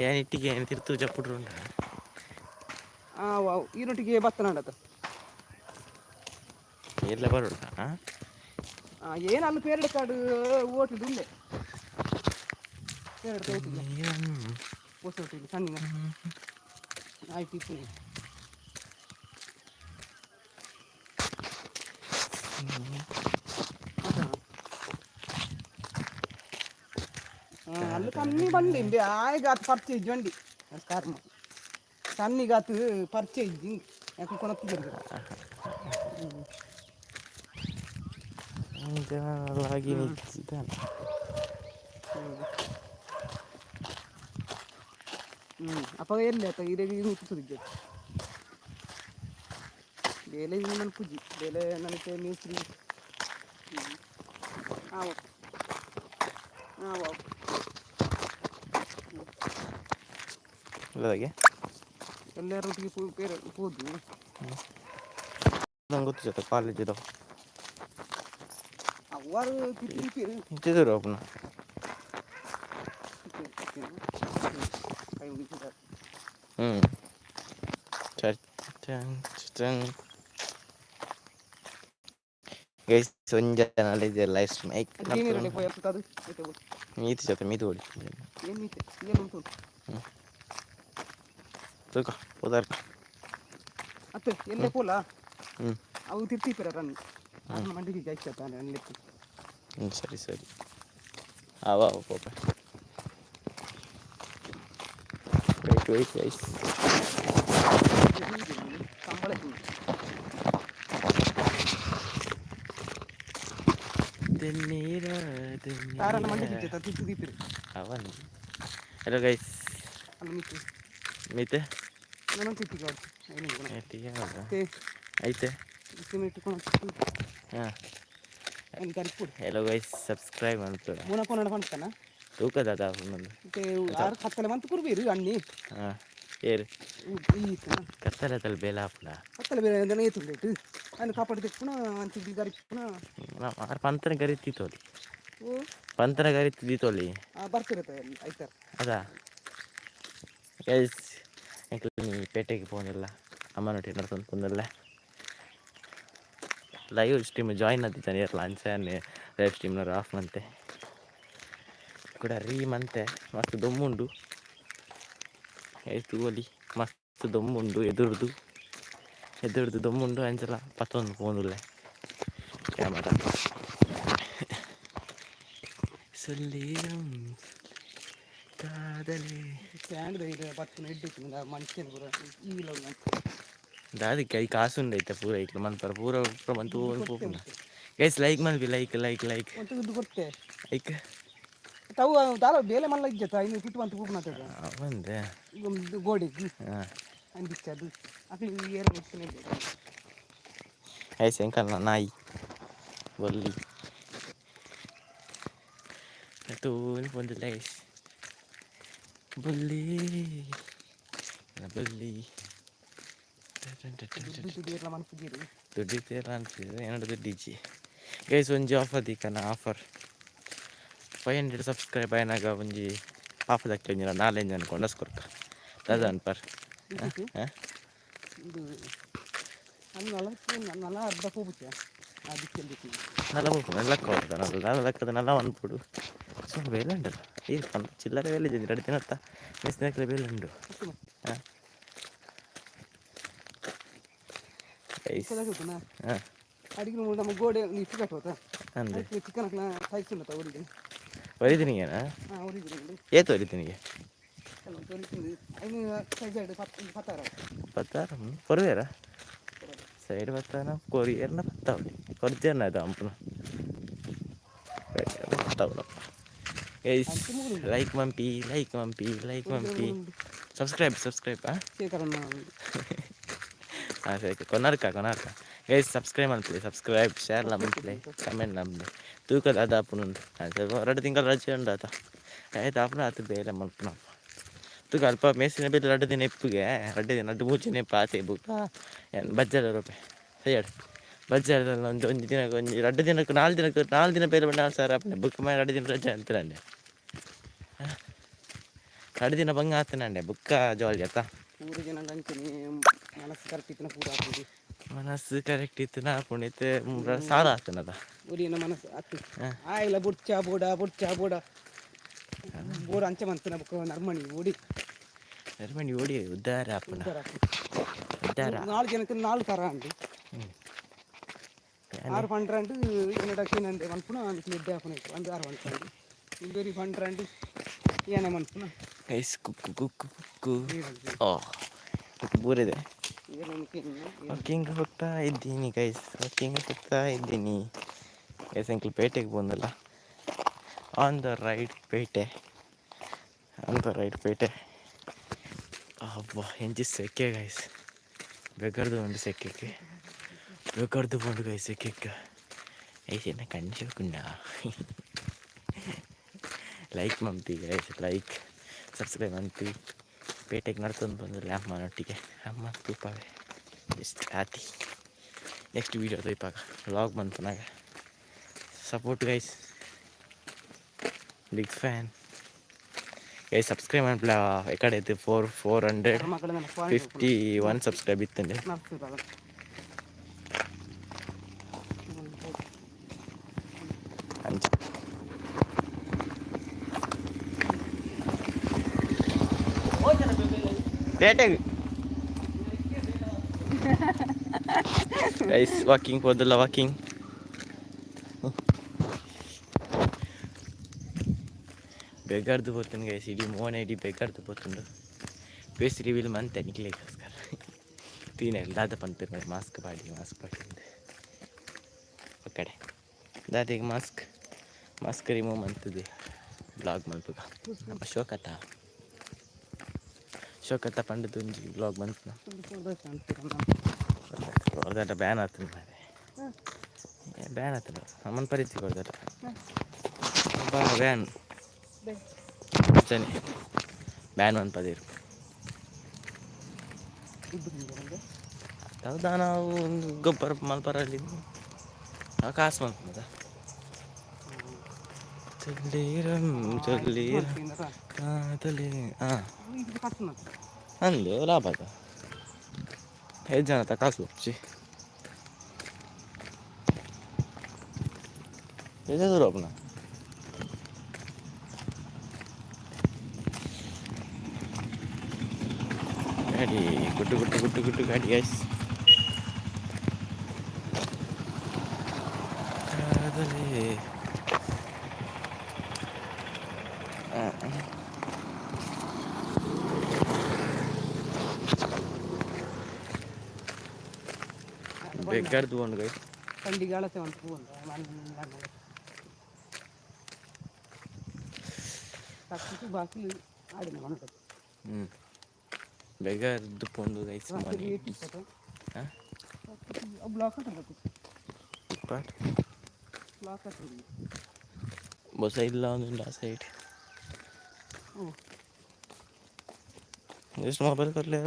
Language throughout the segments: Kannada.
ಏನಿಟ್ಟಿಗೆ ಏನು ತಿರ್ತು ಚಪ್ಪುಡ್ರು ಉಂಟ ಈರೊಟ್ಟಿಗೆ ಬತ್ತನಾಡತ್ತ ಎಲ್ಲ ಬರೋಡ ಏನು ಅಲ್ಲಿ ಪೇರಡ್ ಕಾಡು ಓಟಿದುಂಡೆ ಪೇರಡ್ ತೋಟಿಗೆ ಹೊಸೊಟ್ಟಿಗೆ ಸಣ್ಣ ಆಯ್ತು ಇಪ್ಪು ಅಲ್ಲಿ ಕಮ್ಮಿ ಬಂಡಿ ಆಯ್ಗಾತು ಪರ್ಚೇಜ್ ಬಂಡಿ ಕಾರ್ಮ ಸಣ್ಣಿಗಾತು ಪರ್ಚೇಜ್ ಯಾಕೆ ಕೊನತ್ತಿದ್ದರು ಜನರಲ್ಲಾಗಿ ನಿಂತಿದ್ದಾನೆ ಅಪ್ಪ ಎಲ್ಲಿ ಆತ ಇರೇಗಿ ಹುಟ್ಟಿಸಿದ್ದೆ ಬೇಲೆ ನನ್ನ ಪೂಜಿ ಬೇಲೆ ನನಗೆ ಮೇಸ್ತ್ರಿ ಹಾಂ ಇಲ್ಲದಾಗೆ ಎಲ್ಲರೊಟ್ಟಿಗೆ ಬೇರೆ ಹೋದ್ವಿ ನಂಗೆ ಗೊತ್ತಿತ್ತು ಕಾಲೇಜ್ ಇದಾವೆ ಅವರು ಕಿತ್ತಿರು ಇಟ್ಟಿದ್ರು ಅಪ್ಪನ sonjana live snake miti jota miti odi tuka podar atte elle pola avu tirti pera ran anna mandigi jaikata anne ಸರಿ ಸರಿ ಆವಾ ಪಾಪ wait guys hello guys mite ಐತೆ hello guys subscribe ಮಾಡ್ಕೊಳ್ಳಿ ತೂಕದ ಕತ್ತಲೆ ಮಂತ್ ಕುರ್ಬೇರು ಅಣ್ಣಿ ಏರು ಕತ್ತಲೆ ಬೇಲ ಹಾಪಲ ಕತ್ತಲೆ ಬೇಲೆ ಏತುಂಡೇಟು ಅನ್ನು ಕಾಪಾಡಿ ತೆಪ್ಪುನ ಅಂಚಿದ್ದಿ ಗರಿಪ್ಪುನ ಪಂತನ ಗರಿತಿತ್ತೋಲಿ ಪಂತನ ಗರಿತಿದ್ದೀತೋಲಿ ಬರ್ತಿರತ್ತೆ ಆಯ್ತಾರ ಅದಾ ಗೈಸ್ ನೀ ಪೇಟೆಗೆ ಪೋನಿಲ್ಲ ಅಮ್ಮನೊಟ್ಟಿಗೆ ನಡ್ಕೊಂಡು ಬಂದಲ್ಲ ಲೈವ್ ಸ್ಟ್ರೀಮ್ ಜಾಯಿನ್ ಆದಿದ್ದಾನೆ ಇರಲ್ಲ ಅನ್ಸನೆ ಲೈವ್ ಸ್ಟ್ರೀಮ್ನವ್ರು ಆಫ್ ಮಂತೆ ಕೂಡ ಮಂತೆ ಮಸ್ತ್ ದೊಮ್ಮುಂಡು ಆಯ್ತು ಒಲಿ ಮಸ್ತ್ ದೊಮ್ಮುಂಡು ಎದುರ್ದು ದೊಮ್ಮುಂಡು ಅಂಚಲ ಪತ್ತೊಂದು ಪೋನುಲ್ಲೆ ಕ್ಯಾಮರಾ ಸೊಲ್ಲೀರಂ ಕಾದಲೇ ಸ್ಟ್ಯಾಂಡ್ ಪತ್ತು ಇಡ್ಡಿತ್ತು ಮನುಷ್ಯನ ಪೂರ ಈಗಿಲ್ಲ ಅದಕ್ಕೆ ಐ ಕಾಸು ಉಂಡೈತೆ ಪೂರ ಐಕ್ಲು ಮನ್ಪರ ಪೂರ ಮಂತು ಪೋಪುಂಡ ಗೈಸ್ ಲೈಕ್ ಮನ್ಪಿ ಲೈಕ್ ಕೊಡ್ತೆ ಐಕ್ ತಾವು ದಾರ ಬೇಲೆ ಮಲ್ಲ ಇಜ್ಜತ್ತ ಇನ್ನು ಫಿಟ್ ಮಂತ್ ಪೂಪುನ ಬಂದೆ ಗೋಡೆಗೆ ಅಂದಿಚ್ಚದು ಅಕ್ಲಿ ಏರ್ ಮುಚ್ಚಿನ ಗೈಸ್ ಎಂಕಲ್ ನಾಯಿ ಬಲ್ಲಿ ತೂನಿ ಬಂದಿಲ್ಲ ಗೈಸ್ ಬಲ್ಲಿ ದುಡ್ಡಿದ್ದೀರ ಅಂತಿದ್ರೆ ಏನೋ ದುಡ್ಡಿಜ್ಜಿ ಗೈಸ್ ಒಂಜಿ ಆಫರ್ ದಿಕ್ಕನ ಆಫರ್ 500 ಸಬ್ಸ್ಕ್ರೈಬ್ ಆಯ್ನಾಗ ಒಂಜಿ ಆಫರ್ ದಕ್ಕೆ ಒಂಜಿ ನಾಲೆಂಜ್ ಅನ್ಕೊಂಡು ಅಸ್ಕೊರ್ಕ ದಜಾನ್ ಪರ್ ನಲ್ಲ ಹೋಗು ಲೆಕ್ಕ ಹೊಡ್ದ ನಲ್ಲ ಲೆಕ್ಕದ ನಲ್ಲ ಅನ್ಬಿಡು ಸೊ ಬೇಲೆ ಉಂಟಲ್ಲ ಈಗ ಚಿಲ್ಲರೆ ಬೇಲೆ ಇದ್ದಿದ್ದು 2 ದಿನ ಹತ್ತ ಮೆಸ್ಸಿನ ಬೇಲೆ ಉಂಟು ಹಾಂ ನಮ್ಮ ಗೋಡೆ ಚಿಕನ್ ಒರಿದಿನಿಗೇನಾ ಏತು ಒರಿದಿನಿಗೆ ಪತ್ತಾರ ಕೊರಿಯರ ಸೈಡ್ ಪತ್ತಾನ ಕೊರಿಯರ್ನ ಪತ್ತಾವಳಿ ಕೊರಿಯರ್ನ ಅದು ಅಂಪನ ಪತ್ತಾವಳಪ್ಪ ಗೈಸ್ ಲೈಕ್ ಮಂಪಿ ಸಬ್ಸ್ಕ್ರೈಬ್ ಹಾಂ ಸರಿ ಕೊನಾರ್ಕ ಗೈಸ್ ಸಬ್ಸ್ಕ್ರೈಬ್ ಮಾಡ್ತೀವಿ ಸಬ್ಸ್ಕ್ರೈಬ್ ಶೇರ್ ಮಾಡ್ತೀವಿ ಕಮೆಂಟ್ ನಮ್ಮದು ತೂಕದ ಅದು ಆಪುನ ಉಂಟು 2 ತಿಂಗಳು ರಜೆ ಉಂಡು ಆತ ಆಯ್ತು ಆಪುನ ಆತು ಬೇರೆ ಮಲ್ಪನಪ್ಪ ತೂಕ ಅಲ್ಪ ಮೇಸಿನ ಬೇರೆ 2 ದಿನ ಎಪ್ಪಿಗೆ 2 ದಿನ 3 ದಿನ ಎಪ್ಪ ಆತೆ ಬುಕ್ಕ ಏನು ಬಜ್ಜಾರ ರೂಪಾಯಿ ಸೈಡ್ ಬಜ್ಜಾರದಲ್ಲಿ ಒಂದು ದಿನಕ್ಕೆ 2 ದಿನಕ್ಕೆ 4 ದಿನ ಬೇರೆ 4 ಸಾವಿರ ಬುಕ್ ಮಾಡಿ 2 ದಿನ ರಜೆ ಅಂತೀರ ಅಲ್ಲಿ ಕಡ್ದಿನ ಬಂಗ ಆತನಂಡೆ ಬುಕ್ಕ ಜೋಳಿ ಆತ ಪೂರ ಜನ ಅಂಚನೆ ಮನಸ್ಸು ಕರೆಕ್ಟ್ ಇತ್ತನ ಪೂರ ಹಾಕುದು ಮನಸ್ಸು ಕರೆಕ್ಟ್ ಇತ್ತು ನಾ ಪುಣಿತೆ ಸಾಲ ಆತನದ ಒಡಿಯನ ಮನಸ್ಸು ಹತ್ತು ಆಯ್ಲ ಬುಡ್ಚ ಬೋಡ ಬೋಡ ಅಂಚೆ ಮಂತನ ಬುಕ್ಕ ನರ್ಮಣಿ ಓಡಿ ನರ್ಮಣಿ ಓಡಿ ಉದ್ದಾರ ಅಪ್ಪನ ಉದ್ದಾರ 4 ಜನಕ್ಕೆ 4 ತರ ಅಂడి 6 ಪಂಡ್ರಂಡು ಇನ್ನಡಕಿನಂದೆ ಮನ್ಪುನ ಅಂಚೆ ಮಿಡ್ಡೆ ಹಾಪುನ ಒಂದು 6 ಪಂಡ್ರಂಡು ಇಂದರಿ ಪಂಡ್ರಂಡು ಏನೇ ಮನ್ಪುನ ಗೈಸ್ ಕುಕ್ಕು ಕುಕ್ಕು ಕುಕ್ಕು ಓ ಬೂರಿದೆ ವಾಕಿಂಗ್ ಹೋಗ್ತಾ ಇದ್ದೀನಿ ಗೈಸ್ ಗೈಸ್ ಅಂಕಲ್ ಪೇಟೆಗೆ ಬಂದಲ್ಲ ಆನ್ ದ ರೈಟ್ ಪೇಟೆ ಅಬ್ಬಾ ಎಂಚಿ ಸೆಕೆ ಗೈಸ್ ಬೆಗರ್ದು ಒಂದು ಸೆಕೆಗೆ ಬೆಗರ್ದು ಬಂದು ಗೈಸ್ ಸೆಕೆಗೆ ಐಸೆನ್ನ ಕಣ್ಸೋಕುಂಡ ಲೈಕ್ ಮಮ್ತಿ ಗೈಸ್ ಲೈಕ್ ಸಬ್ಸ್ಕ್ರೈಬ್ ಅಂತಿ ಪೇಟೆಗೆ ನಡ್ಕೊಂಡು ಬಂದಿಲ್ಲ ಅಮ್ಮನೊಟ್ಟಿಗೆ ಅಮ್ಮ ತೂಪವೇ ಎಷ್ಟು ಆತಿ ನೆಕ್ಸ್ಟ್ ವೀಡಿಯೋ ತೂಪಾಗ ವ್ಲಾಗ್ ಬಂತು ನಾಗ support guys big fan guys subscribe ಮಾಡ್ಬಿಡ ಎಕಡೆ ಐತೆ 451 ಸಬ್ಸ್ಕ್ರೈಬ್ ಇತ್ತಂದೆ ಪೇಟೆಗೆ ಗೈಸ್ ವಾಕಿಂಗ್ ಹೋದಲ್ಲ ವಾಕಿಂಗ್ ಬೆಗರ್ದು పోతుంది ಗೈಸ್ ಇಡೀ ಮೋನೆ ಇಡೀ ಬೆಗರ್ದು పోతుండు ಫೇಸ್ ರಿವೀಲ್ ಮಂತೆ ನಿಕ್ಲಿಗೋಸ್ಕರ ತೀನೆಲ್ಲ ದಾದ ಪಂತಿರ್ ಮಾಡಿ ಮಾಸ್ಕ್ ಬಾಡಿ ಒಕ್ಕಡೆ ದಾದಿಗೆ ಮಾಸ್ಕ್ ರಿಮೂವ್ ಮಂತದೆ ಬ್ಲಾಗ್ ಮಲ್ಪುಗ ನಮ್ಮ ಶೋಕತ್ತ ಪಂಡದು ಒಂಜಿ ಬ್ಲಾಗ್ ಬಂತು ಕೊಡ್ದಾಟ ಬ್ಯಾನ್ ಆಗ್ತದೆ ಮಾರೆ ಬ್ಯಾನ್ ಆಗ್ತದೆ ಅಮ್ಮನ ಪರಿಚಯ ಕೊಡ್ದಾಟ ಬ್ಯಾನ್ ಸರಿ ಬ್ಯಾನ್ ಅನ್ಪದಿರು ಹೌದಾ ನಾವು ಒಂದು ಗೊಬ್ಬರ ಮಲ್ಪರಲ್ಲಿ ಕಾಸು ಮಲ್ಪದ ಅಂದೆ ಲಾಭದ 5 ಜನ ತ ಕಾಸು ಒಪ್ಸಿ ದೂರ ಒಪ್ಪನ ಗಾಡಿ ಗುಟ್ಟು ಗಾಡಿ ಗೈಸ್ ಬೆಕ್ಕರ್ದು ಒಂದು ಗೈ ಕಂಡಿಗಾಳತೆ ಒಂದು ಬಾಕಿ ಆಡಿನ ಮನಕ್ಕೆ ಬೆಗರ್ದು ಪೊಂದು ಗೈಸ್ ಬ್ಲಾಕ್ ಬಸ್ ಇಲ್ಲ ಒಂದು ಸೈಡ್ ಎಷ್ಟು ಮೊಬೈಲ್ ಕೊಡ್ಲಿ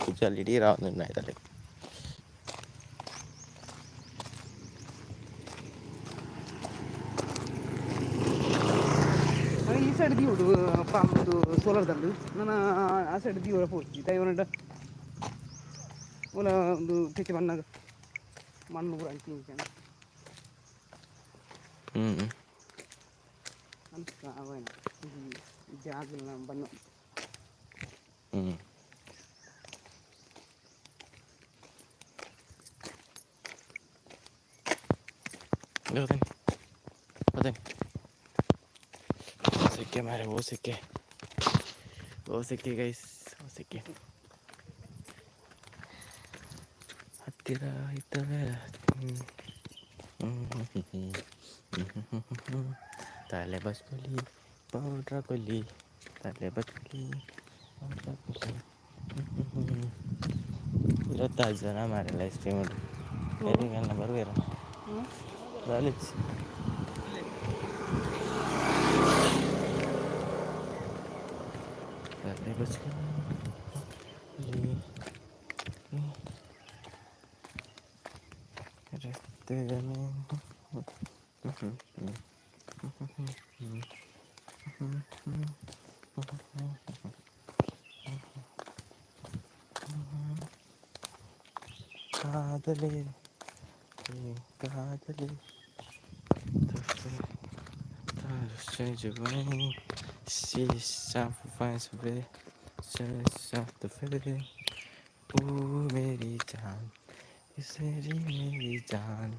कुछ एलईडी राउंड में नहीं था ಈ ಸೈಡ್ ದಿವಡು ಪಾಮದು ಸೋಲಾರ್ದಲ್ಲಿ ನಾನು ಆ ಸೈಡ್ ದಿವಡ ಹೋಗ್ತಿ ದೈವನಡ ಓಲ ಒಂದು ತೆಚ್ಚ ಮಣ್ಣಾಗ ಮಣ್ಣು ಕೂಡ ಅಂಚಿ ಅಂತ ಅವೇನು ಜಾಗಲ್ಲ ಬಣ್ಣ सिक्के मारे वो सिक्के गाइस वो सिक्के हत्तीर इतवे ताले बस बोली पौड्रा कोली ताले बस बोली पौड्रा कोली इरत्ता जन मारे लाइफ स्ट्रीम एडी गन्न बरवेरा रालिच ताले बस रस्ते में ಕಾದಲೆ ಕಾದಲೆ change your brain. See yourself find some way. Show yourself the feeling. Ooh, मेरी जान इसरी मेरी जान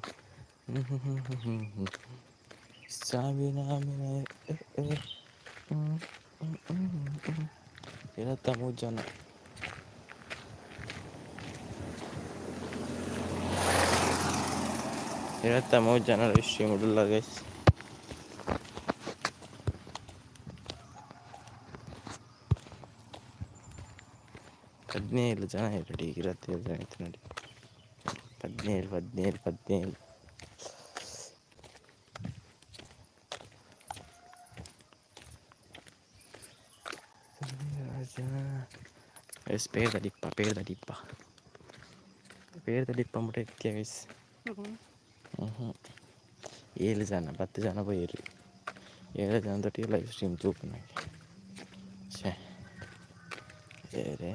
Sabina mine Irata mujana Irata mujana ವಿಷಯ ಮುಡಲ್ಲ ಗೈಸ್ 17 ಜನ ರೆಡಿ 27 ಜನ ಆಯ್ತು ನೋಡಿ 17 ഗൈസ് പേര് തടിപ്പ മുട്ട എത്തിയ ഗൈസ് 7 ಜನ 10 ಜನ പോയി 7 ಜನ തൊട്ട് ലൈവ് സ്ട്രീം തൂക്കുന്ന വേറെ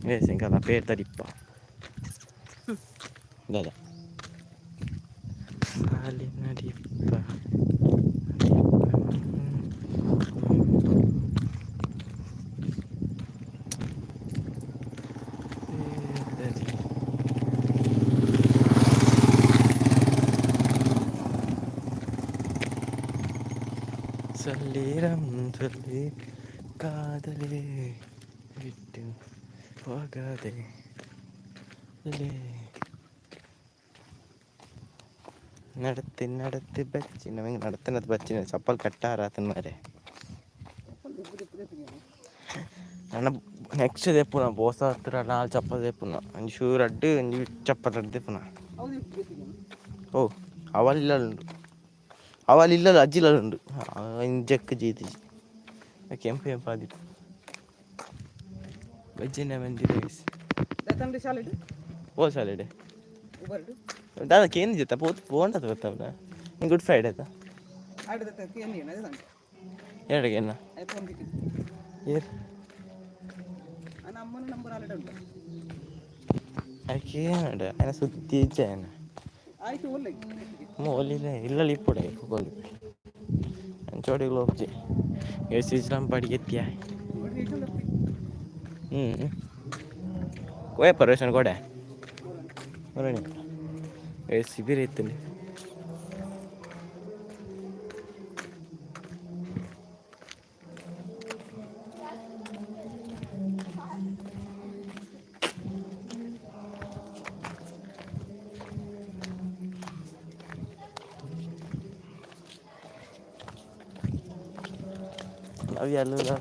ഗൈസ് എനിക്കതാ പേര് തടിപ്പ ഇതാ സാലിനടിപ്പ സല്ലീരം ചൊല്ലി കാതലേ വിട്ടു പോകാതെ നടത്തി ബച്ചിന നടത്തുന്നത് ബച്ചിന ചപ്പൽ കട്ടാറാത്തന്മാരെ నెక్స్ట్ తెప్పున బోస నా చెప్పలు తెప్పున అంజు షూ రడ్డు అంజు చెప్పలు రడ్డు తెప్పున ఓ ಅವಲ್ಲಿ ಇಲ್ಲಲ್ಲ ಅಜ್ಜಿಲುಂಡು ಇಂಜಕ್ಕೆ ಜೀತಿ ಕೆಂಪು ಪಾದಿ ಬಜ್ಜಿನ ಬಂದಿದೆ ಓ ಸಾಲಿಡ್ ದಾದಕ್ಕೆ ಏನು ಜೊತೆ ಬೋಂಡದ ಗೊತ್ತವಲ್ಲ ಗುಡ್ ಫ್ರೈಡೆ ಆಯ್ತಾ ಎರಡಿಗೆ ಏನು ಅದಕ್ಕೆ ಏನು ఆయన ಸುದ್ದಿ ಇಚ್ಚಾಯನ ഓലില്ലേ ഇല്ലല്ല ഇപ്പോടെ കോലി അഞ്ചോടി ഗ്ലോബ്ജി ഏസിച്ചിലാം പഠിക്കെത്തിയ കോയ പരവേശൻ കോടെ പറയണേ ഏസി ബിരിയത്തില്ല ಅವು ಎಲ್ಲ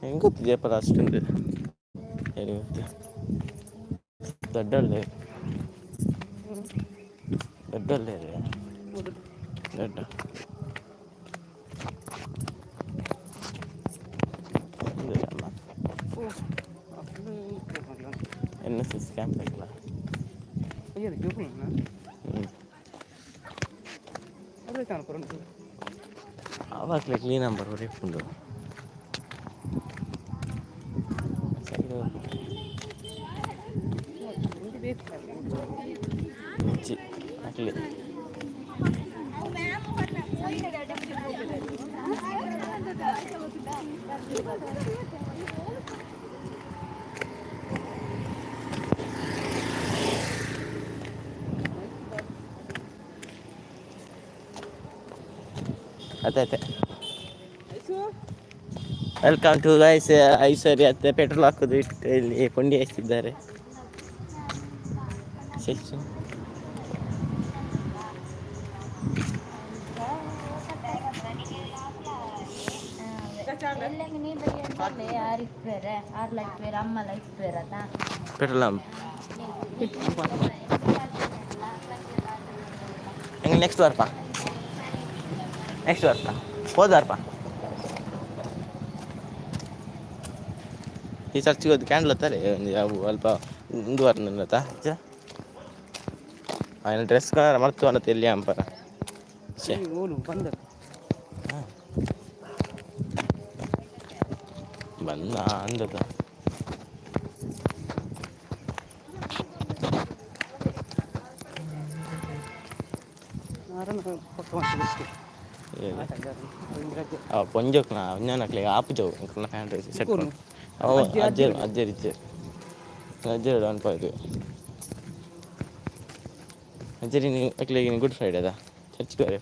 ಹೆಂಗೆ ಗೊತ್ತಿದೆಯಪ್ಪ ಅಷ್ಟೊಂದು ಹೇಳಿ ಗೊತ್ತಿ ದೊಡ್ಡಳ್ಳೆ ದೊಡ್ಡ NSS ಕ್ಯಾಂಪ್ ಆಗಿಲ್ಲ ಆವಾಗಲೇ ಕ್ಲೀನ್ ನಂಬರ್ ಹೊರಕೊಂಡು ಆಗಲಿ ಅದೇ ವೆಲ್ಕಮ್ ಟು ಗೈಸ್ ಐಶ್ವರ್ಯ ಅತ್ತೆ ಪೆಟ್ರೋಲ್ ಹಾಕೋದು ಇಟ್ಟು ಇಲ್ಲಿ ಕೊಂಡಿ ಹಾಯಿಸ್ತಿದ್ದಾರೆ ಪೆಟ್ರೋಲ್ ಹೆಂಗೆ ನೆಕ್ಸ್ಟ್ ವಾರಪ್ಪ ಹೋದಾರಪ್ಪ ಈ ಚರ್ಚಿಗೆ ಹೋದ ಕ್ಯಾಂಡಲ್ ಹತ್ತಾರೆ ಯಾವ ಅಲ್ಪ ಮುಂದುವಾರ ನಿಲ್ಲತ್ತ ఆయన డ్రెస్ మర్తు అన్న తెలియ అంపర ಬಂದ ಅಂದದ ಪೊಂಜೋಕ್ನ ಅಜ್ಞಾನಕ್ಲೆ ಆಪುಜವು ಪ್ಯಾಂಟ್ ಸೆಟ್ ಅವು ಅಜ್ಜರು ಅಜ್ಜರಿಜ್ಜೆ ಅಜ್ಜರು ಅನ್ಪಾಯ್ತು ಅಜ್ಜರಿ ಅಕ್ಲೆ ಗುಡ್ ಫ್ರೈಡೆ ಅದ ಚರ್ಚ್ ಬೇರೆ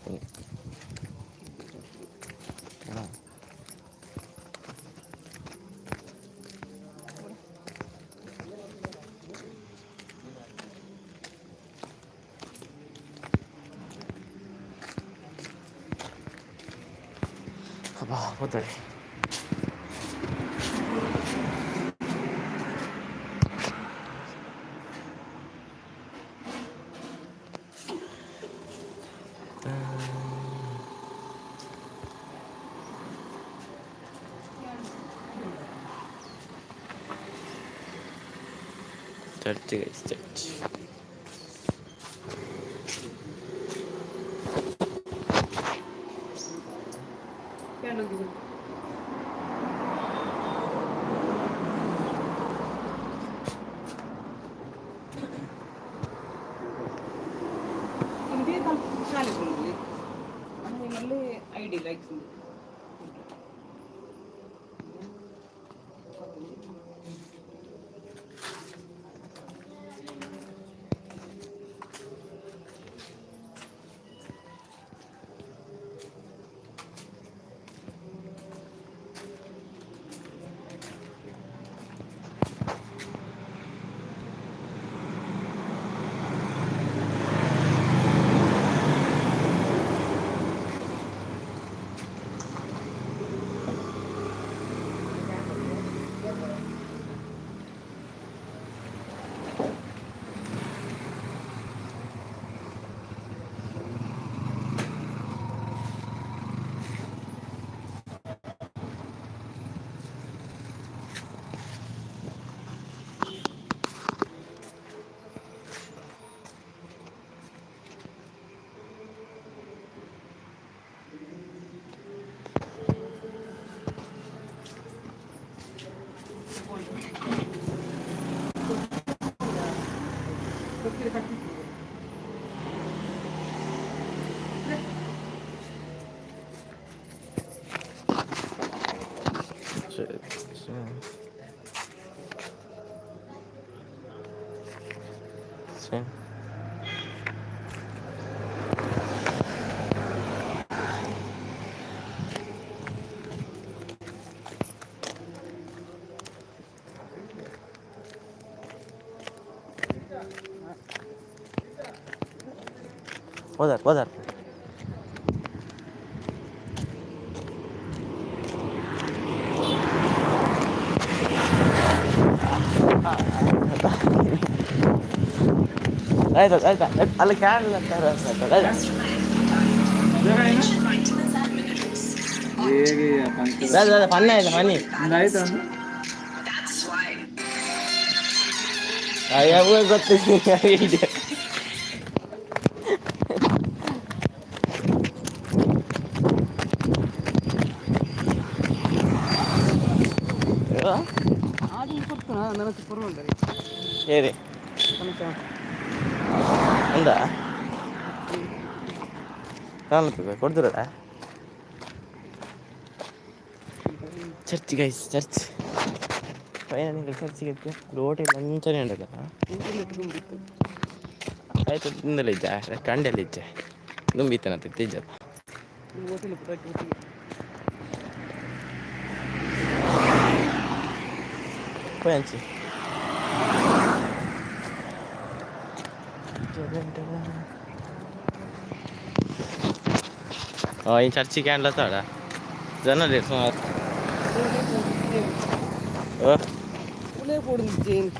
ಅಬ್ಬಾ ಹೋತಾರೆ ಚರ್ಚ್ ಗೈಸ್ ಚರ್ಚ್ ಐಡಿ ಲೈಕ್ಸ್ ಹೋದಾರ ಆಯ್ತು ಆಯ್ತಾ ಅಲ್ಲಿ ಕ್ಯಾನ್ ಪನ್ನ ಆಯ್ತು ಮನಿ ಅಯ್ಯೋ ಗೊತ್ತಿದೆ ನನಗೆ ಪರವಾಗಿಲ್ಲ ಹೇಳಿ ಅಂದ ಕಾಣುತ್ತದೆ ಕೊಡ್ತಿರಲ್ಲ ಚರ್ಚ್ ಗೈಸ್ ಚರ್ಚ್ ಫೈನಲ್ ಚರ್ಚಿಗೆ ಹೋಟೆಲ್ ಮುಂಚೆನೇ ಉಂಟಲ್ಲ ಆಯ್ತು ಇಂದಲೇ ಇದ್ದೆ ಕಂಡೆಲ್ಲ ಇದ್ದೆ ದುಂಬಿತ್ತನಂತೆ ತಿಜ್ಜ hotel poi anzi oh in church can la tada jana le so oh ule podun chain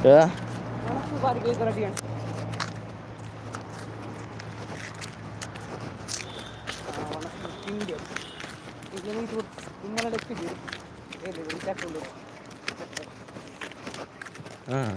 ya baru ke kerajaan ಒಟ್ಟಿಗೆ ಈಗ ನೀರು ನಿಮ್ಮನೆಲ್ಲ ಎಷ್ಟಿದೆ ಏನಿದೆ ಟ್ಯಾಕ್ಟರ್ ಹಾಂ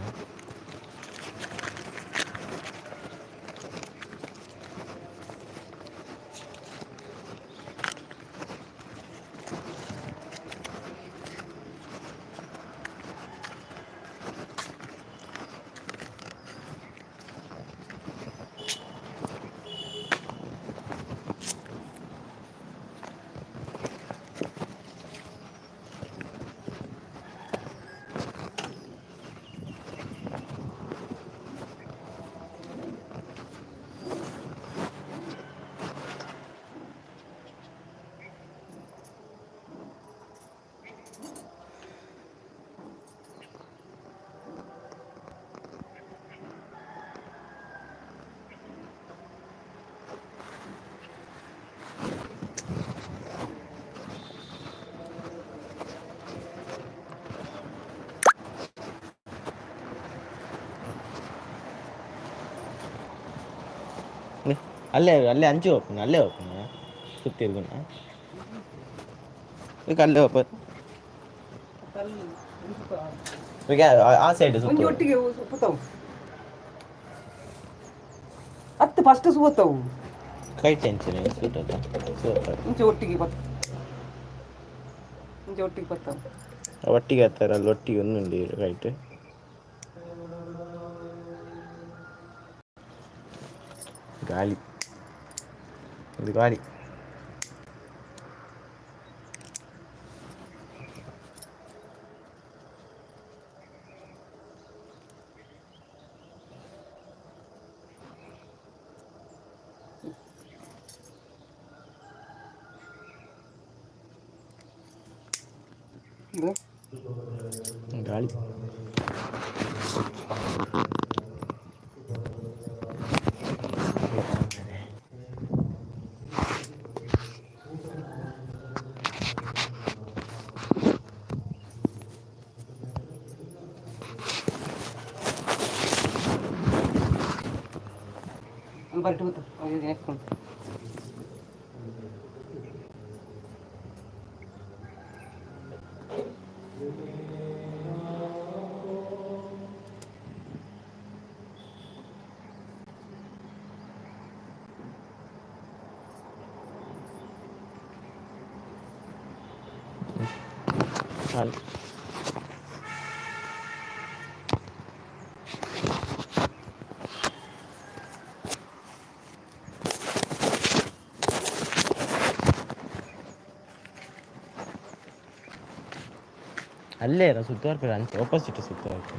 ಅಲ್ಲೇ ಅಂಚು ಹೋಗ್ತೀನಿ ಅಲ್ಲೇ ಹೋಗ್ತೀನಿ ಸುತ್ತಿರ್ಗುಣ ಈಗ ಅಲ್ಲೇ ಹೋಗ್ಬೋದು ಈಗ ಆ ಸೈಡ್ ಒಂಜಿ ಸುತ್ತ ಒಟ್ಟಿಗೆ ಸುತ್ತವು ಹತ್ತು ಫಸ್ಟ್ ಸುತ್ತವು ಕೈ ಟೆನ್ಷನ್ ಸುತ್ತ ಮುಂಚೆ ಒಟ್ಟಿಗೆ ಮುಂಚೆ ಒಟ್ಟಿಗೆ ಬರ್ತವು ಒಟ್ಟಿಗೆ ಹತ್ತಾರ ಅಲ್ಲಿ ಒಟ್ಟಿಗೆ ಒಂದುಂಡು ರೈಟ್ ಗಾಳಿ ಇದು ಗಾಳಿ ಗಾಳಿ ಬರ್ತದೆ ನೆಕ್ಸ್ಟ್ ಗಾಳಿ ಅಲ್ಲೇ ಇರೋ ಸುತ್ತುವರ್ಪೆ ಅಂಚೆ ಆಪೋಸಿಟ್ ಸುತ್ತುವರ್ಪೆ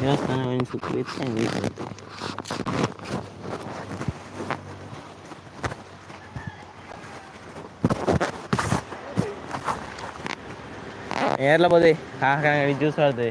ದೇವಸ್ಥಾನ ಸುತ್ತ ಇತ್ತು ಏರ್ಲ ಬೋದೆ ಜ್ಯೂಸ್ ಆಡ್ದೆ